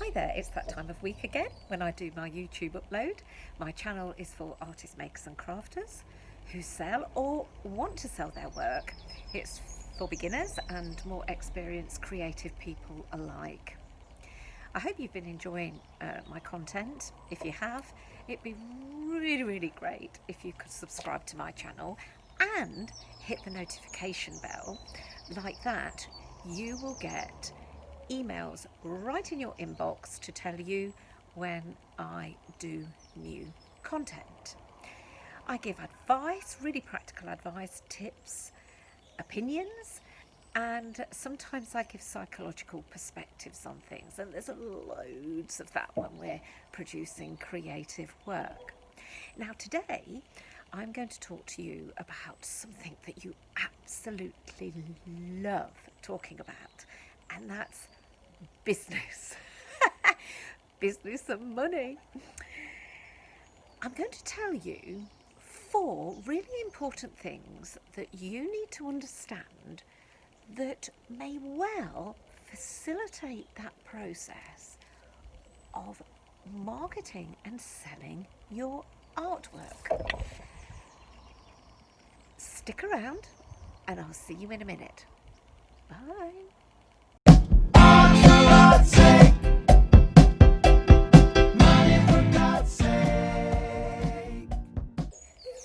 Hi there, it's that time of week again when I do my YouTube upload. My channel is for artists, makers and crafters who sell or want to sell their work. It's for beginners and more experienced creative people alike. I hope you've been enjoying my content. If you have, it'd be really great if you could subscribe to my channel and hit the notification bell. Like that, you will get emails right in your inbox to tell you when I do new content. I give advice, really practical advice, tips, opinions, and sometimes I give psychological perspectives on things, and there's loads of that when we're producing creative work. Now today I'm going to talk to you about something that you absolutely love talking about, and that's business. Business and money. I'm going to tell you 4 really important things that you need to understand that may well facilitate that process of marketing and selling your artwork. Stick around and I'll see you in a minute. Bye.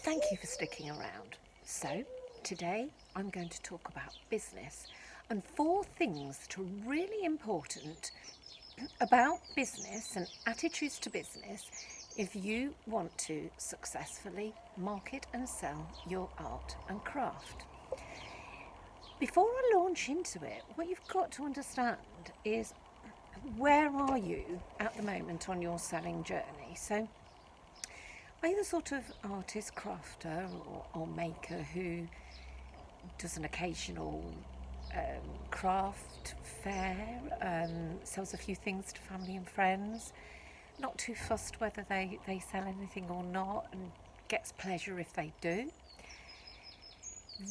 Thank you for sticking around. So, today I'm going to talk about business and 4 things that are really important about business and attitudes to business if you want to successfully market and sell your art and craft. Before I launch into it, what you've got to understand is where are you at the moment on your selling journey? So, are you the sort of artist, crafter or maker who does an occasional craft fair, sells a few things to family and friends, not too fussed whether they sell anything or not, and gets pleasure if they do?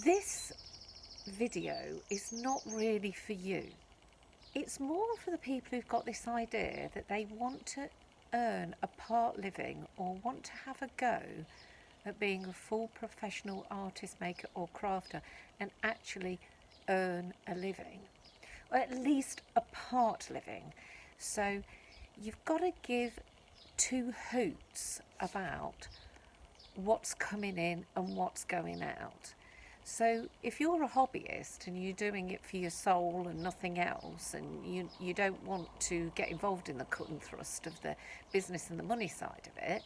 This video is not really for you. It's more for the people who've got this idea that they want to earn a part living or want to have a go at being a full professional artist, maker or crafter and actually earn a living, or at least a part living. So you've got to give 2 hoots about what's coming in and what's going out. So if you're a hobbyist and you're doing it for your soul and nothing else, and you don't want to get involved in the cut and thrust of the business and the money side of it,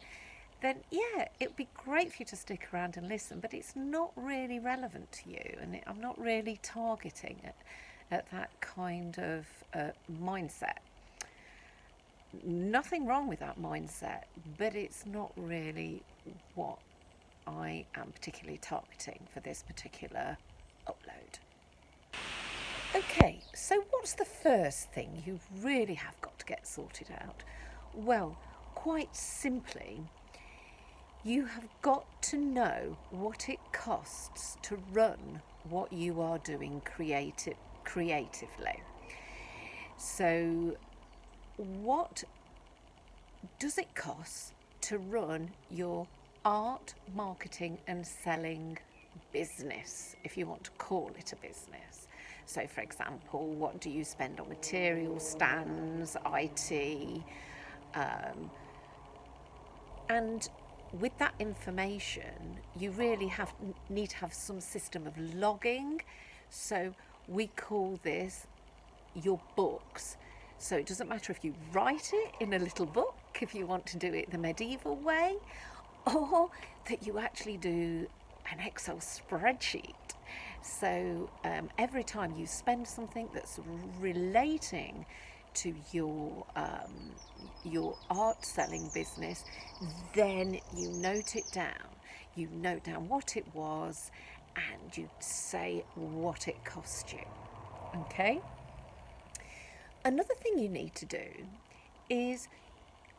then yeah, it would be great for you to stick around and listen, but it's not really relevant to you, and I'm not really targeting at that kind of mindset. Nothing wrong with that mindset, but it's not really what I am particularly targeting for this particular upload. Okay, so what's the first thing you really have got to get sorted out? Well, quite simply, you have got to know what it costs to run what you are doing creatively. So what does it cost to run your art, marketing and selling business, if you want to call it a business? So for example, what do you spend on materials, stands, IT, and with that information you really need to have some system of logging. So we call this your books. So it doesn't matter if you write it in a little book, if you want to do it the medieval way, or that you actually do an Excel spreadsheet. So every time you spend something that's relating to your art selling business, then you note it down. You note down what it was and you say what it cost you. Okay? Another thing you need to do is,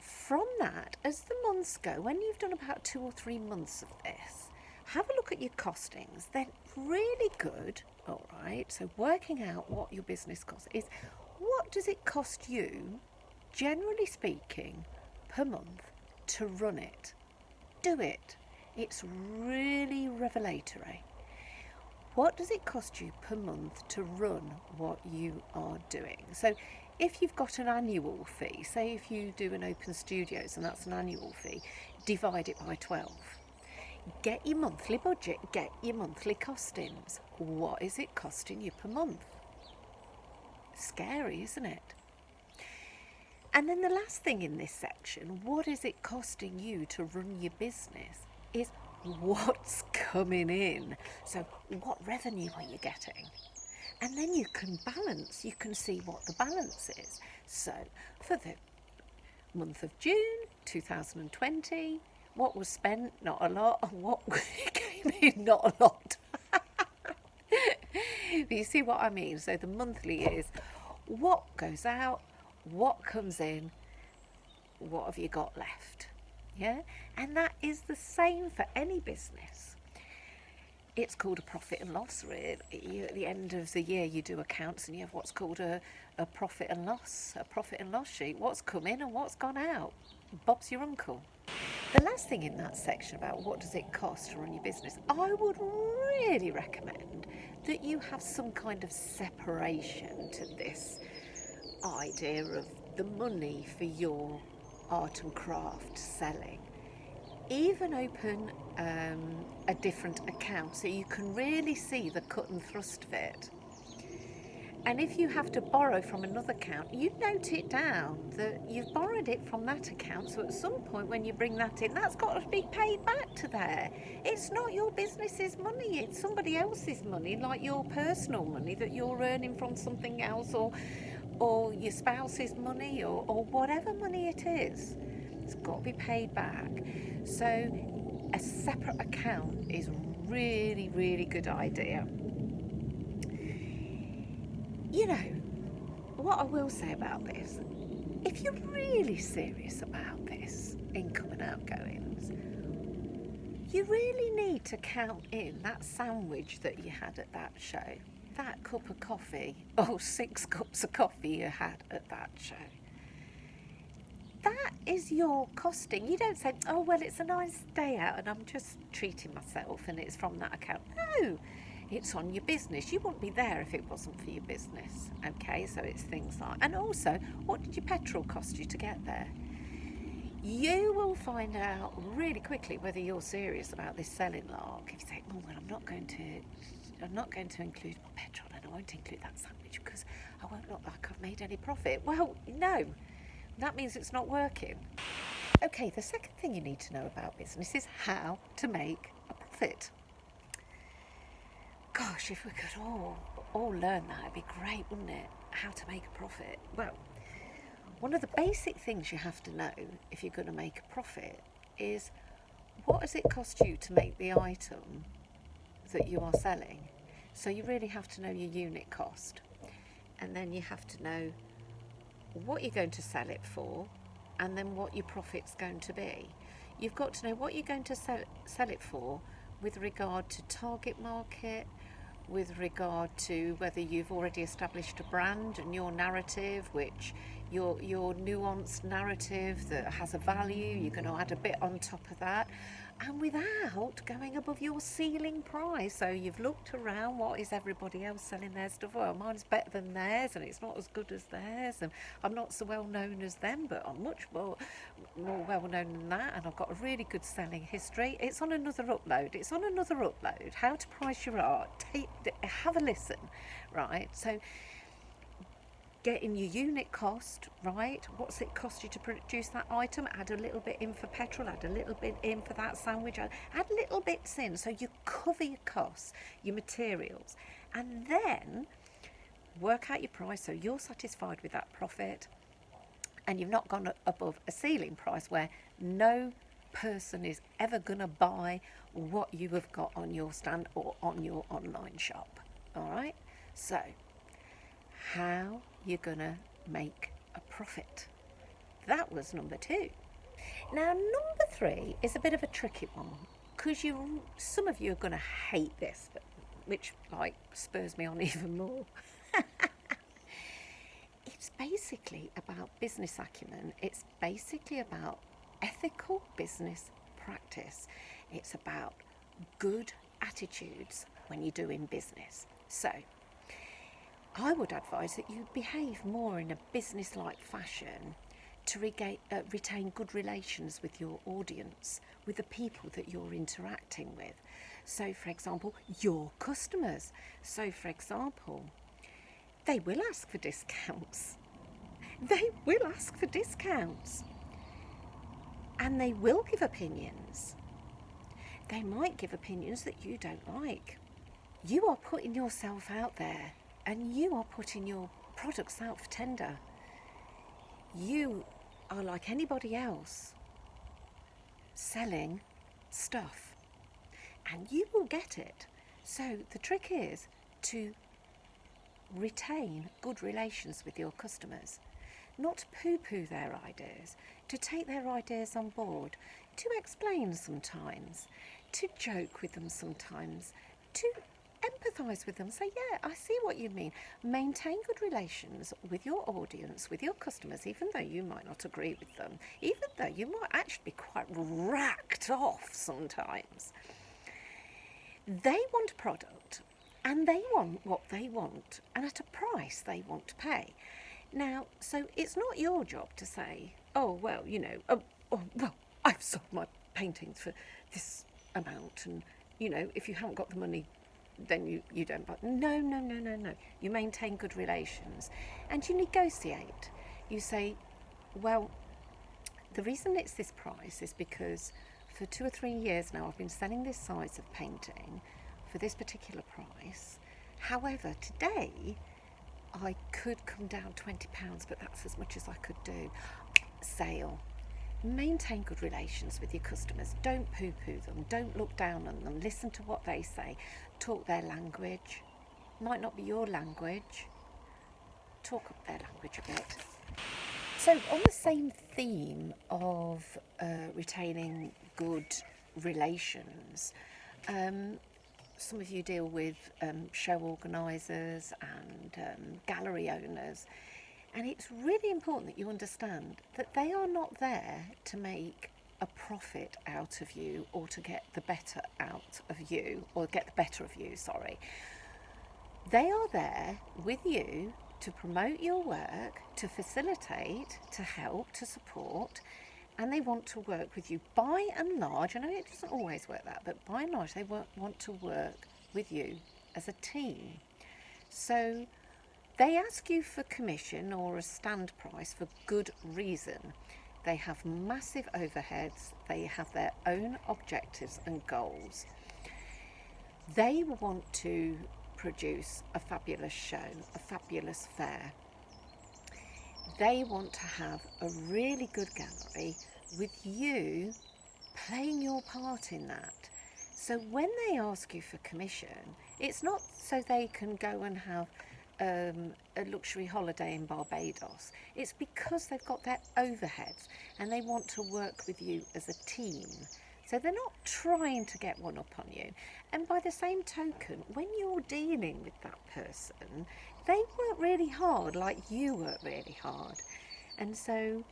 from that, as the months go, when you've done about 2 or 3 months of this, have a look at your costings. They're really good, all right? So working out what your business cost is, what does it cost you generally speaking, per month to run it. Do it. It's really revelatory. What does it cost you per month to run what you are doing? So if you've got an annual fee, say if you do an open studios and that's an annual fee, divide it by 12. Get your monthly budget, get your monthly costings. What is it costing you per month? Scary, isn't it? And then the last thing in this section, what is it costing you to run your business, is what's coming in. So what revenue are you getting? And then you can balance, you can see what the balance is. So for the month of June 2020, what was spent? Not a lot. And what came in? Not a lot. But you see what I mean? So the monthly is what goes out, what comes in, what have you got left? Yeah? And that is the same for any business. It's called a profit and loss, really. At the end of the year, you do accounts and you have what's called a profit and loss sheet. What's come in and what's gone out. Bob's your uncle. The last thing in that section about what does it cost to run your business, I would really recommend that you have some kind of separation to this idea of the money for your art and craft selling. Even open a different account so you can really see the cut and thrust of it. And if you have to borrow from another account, you note it down that you've borrowed it from that account, so at some point when you bring that in, that's got to be paid back to there. It's not your business's money, it's somebody else's money, like your personal money that you're earning from something else, or your spouse's money, or whatever money it is. It's got to be paid back. So a separate account is really, really good idea. You know, what I will say about this, if you're really serious about this, income and outgoings, you really need to count in that sandwich that you had at that show, that cup of coffee, or 6 cups of coffee you had at that show. That is your costing. You don't say, oh, well, it's a nice day out and I'm just treating myself and it's from that account. No, it's on your business. You wouldn't be there if it wasn't for your business. Okay, so it's things like, and also, what did your petrol cost you to get there? You will find out really quickly whether you're serious about this selling lark. If you say, oh, well, I'm not going to include my petrol and I won't include that sandwich because I won't look like I've made any profit. Well, no. That means it's not working. Okay, the second thing you need to know about business is how to make a profit. Gosh, if we could all learn that, it'd be great, wouldn't it? How to make a profit. Well, one of the basic things you have to know if you're going to make a profit is what does it cost you to make the item that you are selling? So you really have to know your unit cost. And then you have to know what you're going to sell it for, and then what your profit's going to be. You've got to know what you're going to sell it for with regard to target market, with regard to whether you've already established a brand and your narrative, which your nuanced narrative that has a value, you're going to add a bit on top of that, and without going above your ceiling price. So you've looked around, what is everybody else selling their stuff? Well, mine's better than theirs and it's not as good as theirs, and I'm not so well known as them, but I'm much more well known than that, and I've got a really good selling history. It's on another upload. How to price your art. Have a listen, right? So getting your unit cost right, what's it cost you to produce that item, add a little bit in for petrol, add a little bit in for that sandwich, add little bits in so you cover your costs, your materials, and then work out your price so you're satisfied with that profit and you've not gone above a ceiling price where no person is ever going to buy what you have got on your stand or on your online shop. All right, so how you're gonna make a profit. That was number 2. Now number 3 is a bit of a tricky one because some of you are gonna hate this, which spurs me on even more. It It's basically about business acumen. It's basically about ethical business practice. It's about good attitudes when you're doing business. So I would advise that you behave more in a business-like fashion to retain good relations with your audience, with the people that you're interacting with. So, for example, your customers. So, for example, they will ask for discounts. They will ask for discounts. And they will give opinions. They might give opinions that you don't like. You are putting yourself out there, and you are putting your products out for tender. You are like anybody else, selling stuff, and you will get it. So the trick is to retain good relations with your customers, not to poo-poo their ideas, to take their ideas on board, to explain sometimes, to joke with them sometimes, to empathise with them, say, yeah, I see what you mean. Maintain good relations with your audience, with your customers, even though you might not agree with them, even though you might actually be quite racked off sometimes. They want a product, and they want what they want, and at a price they want to pay. Now, so it's not your job to say, oh, well, well, I've sold my paintings for this amount, and, if you haven't got the money, then you don't buy. No. You maintain good relations, and you negotiate. You say, well, the reason it's this price is because for 2 or 3 years now I've been selling this size of painting for this particular price. However, today I could come down £20, but that's as much as I could do. Sale. Maintain good relations with your customers. Don't poo-poo them. Don't look down on them. Listen to what they say. Talk their language. Might not be your language. Talk up their language a bit. So on the same theme of retaining good relations, some of you deal with show organisers and gallery owners. And it's really important that you understand that they are not there to make a profit out of you or to get the better out of you, or get the better of you, sorry. They are there with you to promote your work, to facilitate, to help, to support, and they want to work with you. By and large, I know it doesn't always work that, but by and large they want to work with you as a team. So they ask you for commission or a stand price for good reason. They have massive overheads. They have their own objectives and goals. They want to produce a fabulous show, a fabulous fair. They want to have a really good gallery with you playing your part in that. So when they ask you for commission, it's not so they can go and have a luxury holiday in Barbados. It's because they've got their overheads and they want to work with you as a team. So they're not trying to get one up on you. And by the same token, when you're dealing with that person, they work really hard like you work really hard. And so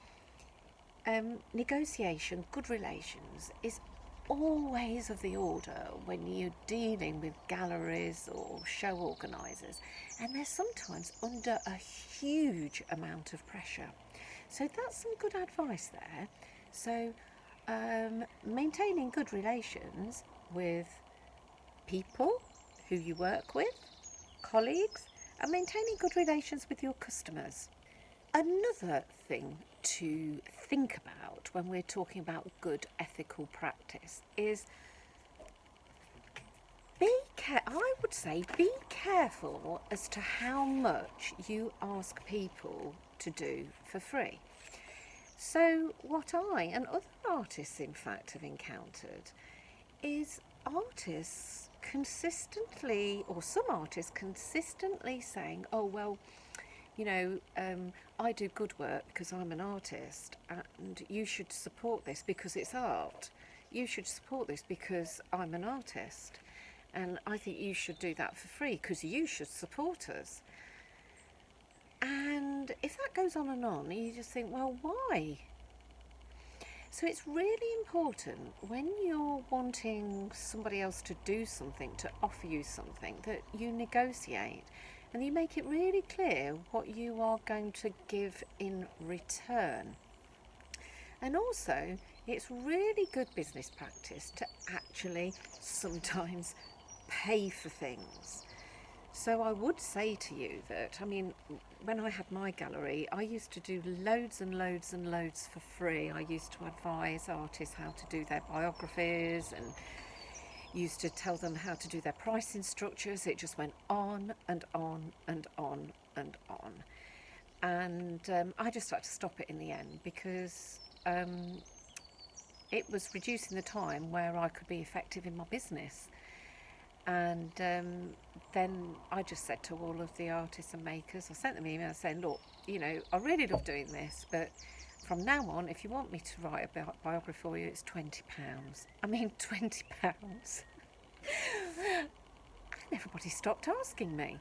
negotiation, good relations is always of the order when you're dealing with galleries or show organisers, and they're sometimes under a huge amount of pressure. So that's some good advice there. So maintaining good relations with people who you work with, colleagues, and maintaining good relations with your customers. Another thing to think about when we're talking about good ethical practice is I would say be careful as to how much you ask people to do for free. So what I and other artists in fact have encountered is artists consistently, or some artists consistently saying, oh well, I do good work because I'm an artist, and you should support this because it's art. You should support this because I'm an artist, and I think you should do that for free because you should support us. And if that goes on and on, you just think, well, why? So it's really important when you're wanting somebody else to do something, to offer you something, that you negotiate and you make it really clear what you are going to give in return. And also, it's really good business practice to actually sometimes pay for things. So I would say to you that, I mean, when I had my gallery, I used to do loads and loads and loads for free. I used to advise artists how to do their biographies and used to tell them how to do their pricing structures. It just went on and on and on and on. And I just had to stop it in the end because it was reducing the time where I could be effective in my business. And then I just said to all of the artists and makers, I sent them emails saying, look, you know, I really love doing this, but from now on, if you want me to write a biography for you, it's £20. I mean, £20. And everybody stopped asking me.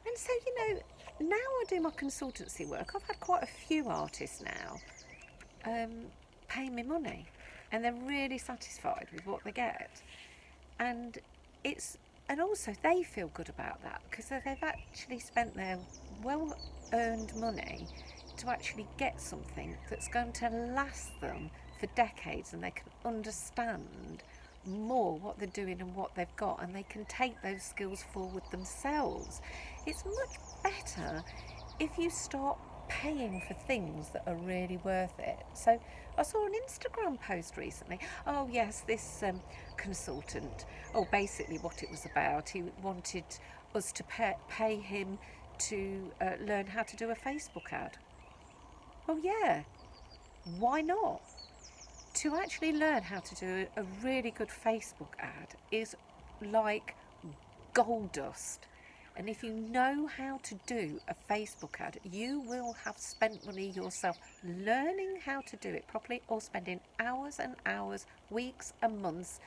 And so, you know, now I do my consultancy work. I've had quite a few artists now pay me money, and they're really satisfied with what they get. And also they feel good about that because they've actually spent their well-earned money to actually get something that's going to last them for decades, and they can understand more what they're doing and what they've got, and they can take those skills forward themselves. It's much better if you start paying for things that are really worth it. So I saw an Instagram post recently. Oh yes, this consultant, basically what it was about, he wanted us to pay him to learn how to do a Facebook ad. Well, yeah, why not? To actually learn how to do a really good Facebook ad is like gold dust. And if you know how to do a Facebook ad, you will have spent money yourself learning how to do it properly, or spending hours and hours, weeks and months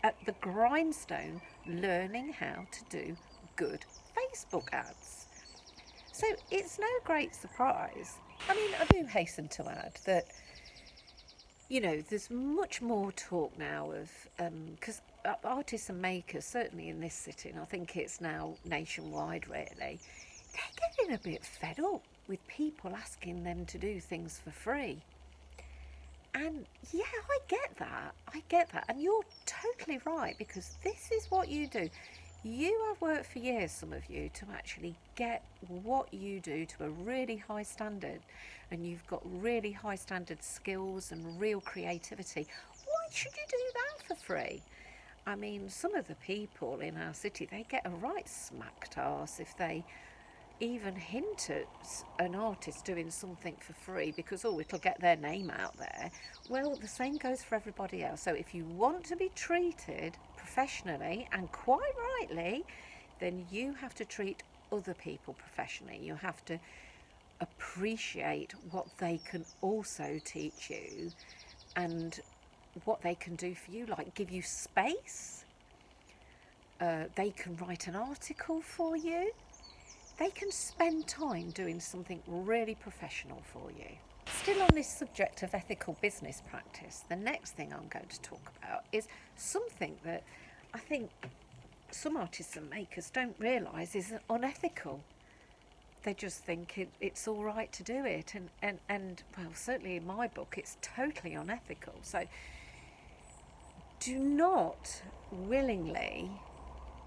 at the grindstone learning how to do good Facebook ads. So it's no great surprise. I mean, I do hasten to add that, you know, there's much more talk now of, because artists and makers, certainly in this sitting, I think it's now nationwide really, they're getting a bit fed up with people asking them to do things for free. And yeah, I get that. And you're totally right, because this is what you do. You have worked for years, some of you, to actually get what you do to a really high standard, and you've got really high standard skills and real creativity. Why should you do that for free? I mean, some of the people in our city, they get a right smacked arse if they even hint at an artist doing something for free because, it'll get their name out there. Well, the same goes for everybody else. So if you want to be treated professionally, and quite rightly, then you have to treat other people professionally. You have to appreciate what they can also teach you and what they can do for you, like give you space. They can write an article for you. They can spend time doing something really professional for you. Still on this subject of ethical business practice, the next thing I'm going to talk about is something that I think some artists and makers don't realise is unethical. They just think it's all right to do it, and well, certainly in my book it's totally unethical. So do not willingly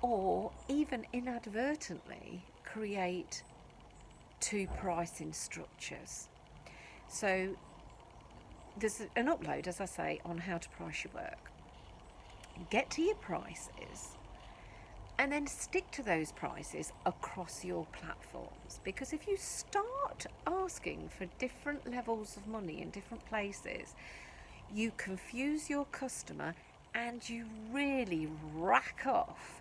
or even inadvertently create two pricing structures. So there's an upload, as I say, on how to price your work. Get to your prices and then stick to those prices across your platforms, because if you start asking for different levels of money in different places, you confuse your customer and you really rack off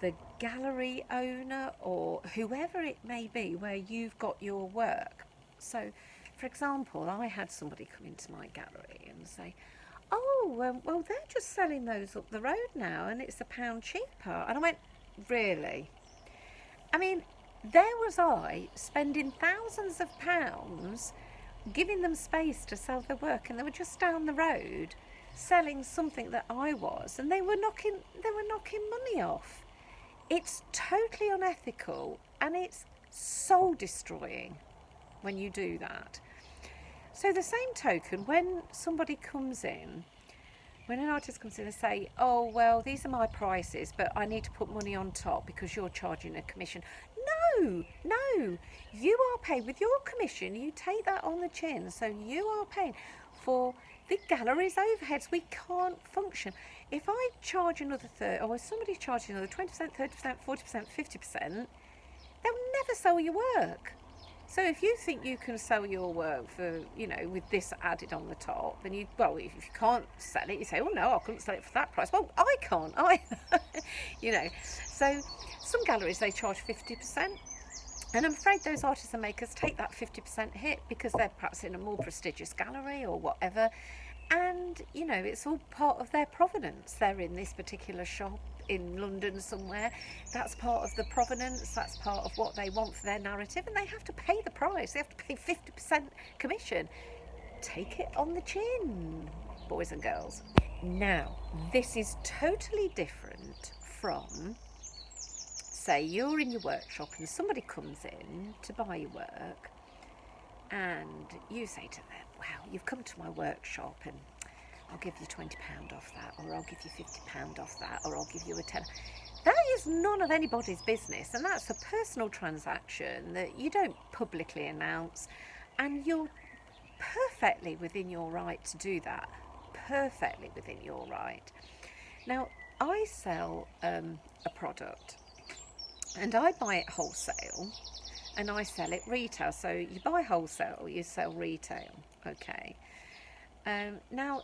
the gallery owner or whoever it may be where you've got your work. So, for example, I had somebody come into my gallery and say, well, they're just selling those up the road now and it's £1 cheaper. And I went, really? I mean, there was I spending thousands of pounds giving them space to sell their work, and they were just down the road selling something that I was, and they were knocking money off. It's totally unethical, and it's soul destroying when you do that. So the same token, when somebody comes in, when an artist comes in and say, oh, well, these are my prices, but I need to put money on top because you're charging a commission. No, you are paid with your commission. You take that on the chin. So you are paying for the gallery's overheads. We can't function. If I charge another third, or if somebody's charging another 20%, 30%, 40%, 50%, they'll never sell your work. So if you think you can sell your work for, with this added on the top, then if you can't sell it, you say, oh no, I couldn't sell it for that price. Well, I can't, So some galleries, they charge 50%. And I'm afraid those artists and makers take that 50% hit because they're perhaps in a more prestigious gallery or whatever. And, it's all part of their provenance. They're in this particular shop in London somewhere. That's part of the provenance. That's part of what they want for their narrative. And they have to pay the price. They have to pay 50% commission. Take it on the chin, boys and girls. Now, this is totally different from, say, you're in your workshop and somebody comes in to buy your work, and you say to them, wow, you've come to my workshop and I'll give you £20 off that, or I'll give you £50 off that, or I'll give you a tenner. That is none of anybody's business, and that's a personal transaction that you don't publicly announce, and you're perfectly within your right to do that. Perfectly within your right. Now, I sell a product, and I buy it wholesale, and I sell it retail. So you buy wholesale, you sell retail. Okay. Now,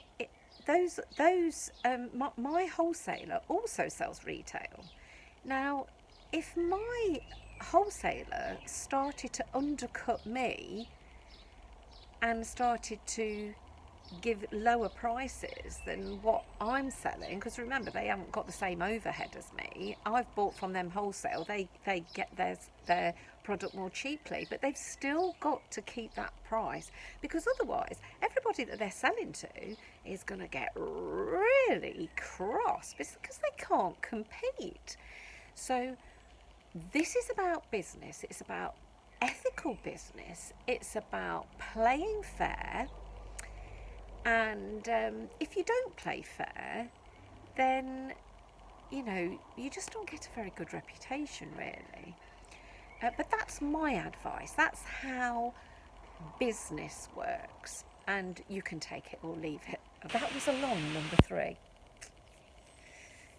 my wholesaler also sells retail. Now, if my wholesaler started to undercut me and started to give lower prices than what I'm selling, because remember, they haven't got the same overhead as me. I've bought from them wholesale. They get their product more cheaply, but they've still got to keep that price, because otherwise everybody that they're selling to is going to get really cross because they can't compete. So this is about business. It's about ethical business. It's about playing fair. And if you don't play fair, then, you just don't get a very good reputation, really. But that's my advice. That's how business works. And you can take it or leave it. That was a long number 3.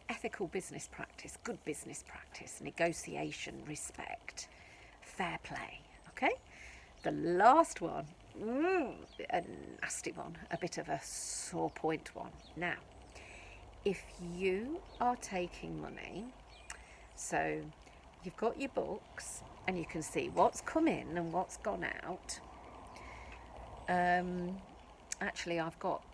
Ethical business practice, good business practice, negotiation, respect, fair play. Okay? The last one. A nasty one, a bit of a sore point one. Now, if you are taking money, so you've got your books and you can see what's come in and what's gone out. Actually, I've got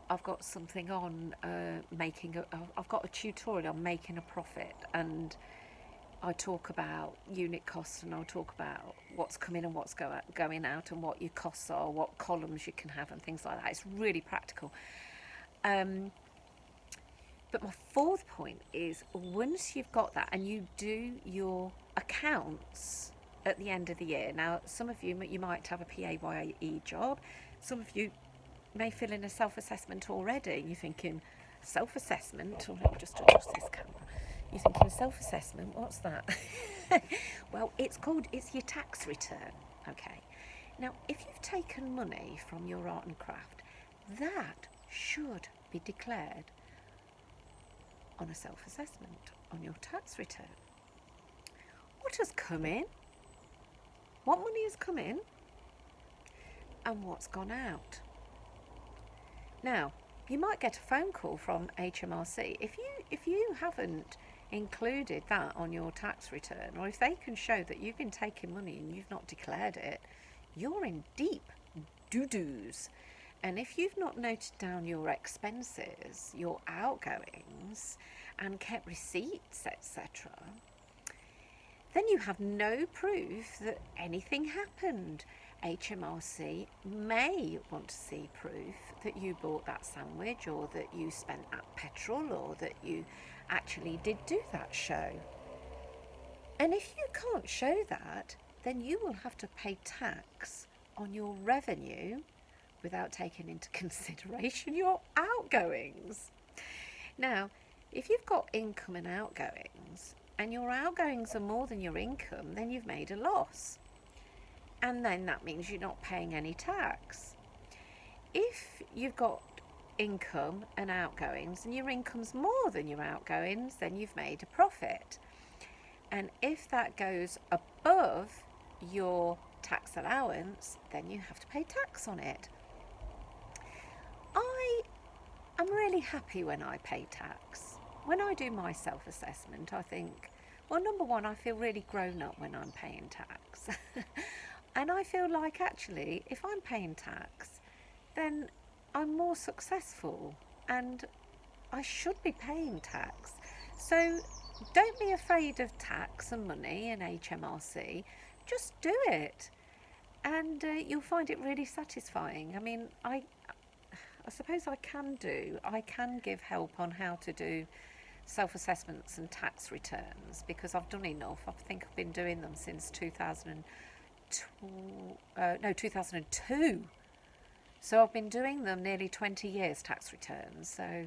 something on I've got a tutorial on making a profit, and I talk about unit costs, and I'll talk about what's coming and what's going out, and what your costs are, what columns you can have, and things like that. It's really practical. But my 4th point is, once you've got that and you do your accounts at the end of the year. Now, some of you might have a PAYE job. Some of you may fill in a self-assessment already. You're thinking, self-assessment? Or let me just adjust this camera. You're thinking, self-assessment, what's that? Well, it's your tax return, okay? Now, if you've taken money from your art and craft, that should be declared on a self-assessment, on your tax return. What has come in? What money has come in? And what's gone out? Now, you might get a phone call from HMRC. If you haven't included that on your tax return, or if they can show that you've been taking money and you've not declared it, you're in deep doo-doos. And if you've not noted down your expenses, your outgoings, and kept receipts, etc., then you have no proof that anything happened. HMRC may want to see proof that you bought that sandwich, or that you spent that petrol, or that you actually did do that show. And if you can't show that, then you will have to pay tax on your revenue without taking into consideration your outgoings. Now, if you've got income and outgoings, and your outgoings are more than your income, then you've made a loss. And then that means you're not paying any tax. If you've got income and outgoings, and your income's more than your outgoings, then you've made a profit. And if that goes above your tax allowance, then you have to pay tax on it. I'm really happy when I pay tax. When I do my self-assessment, I think, well, number one, I feel really grown up when I'm paying tax. And I feel like, actually, if I'm paying tax, then I'm more successful, and I should be paying tax. So don't be afraid of tax and money and HMRC. Just do it, and you'll find it really satisfying. I mean, I suppose I can give help on how to do self-assessments and tax returns, because I've done enough. I think I've been doing them since 2002. So I've been doing them nearly 20 years, tax returns. So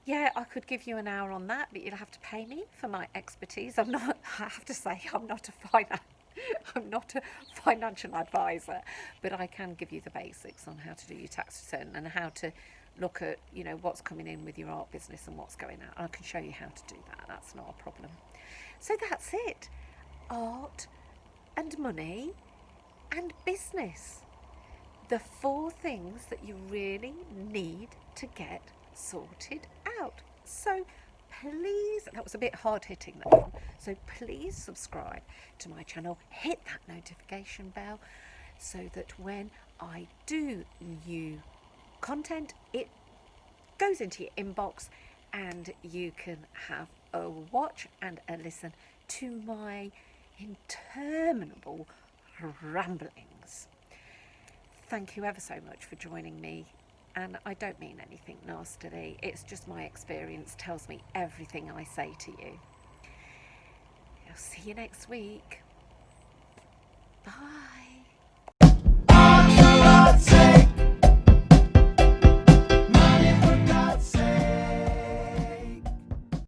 yeah, I could give you an hour on that, but you'll have to pay me for my expertise. I have to say, I'm not a financial advisor, but I can give you the basics on how to do your tax return, and how to look at, what's coming in with your art business and what's going out. I can show you how to do that. That's not a problem. So that's it. Art and money and business. The 4 things that you really need to get sorted out. So please, that was a bit hard hitting that one. So please subscribe to my channel, hit that notification bell, so that when I do new content, it goes into your inbox, and you can have a watch and a listen to my interminable ramblings. Thank you ever so much for joining me, and I don't mean anything nastily. It's just my experience tells me everything I say to you. I'll see you next week. Bye.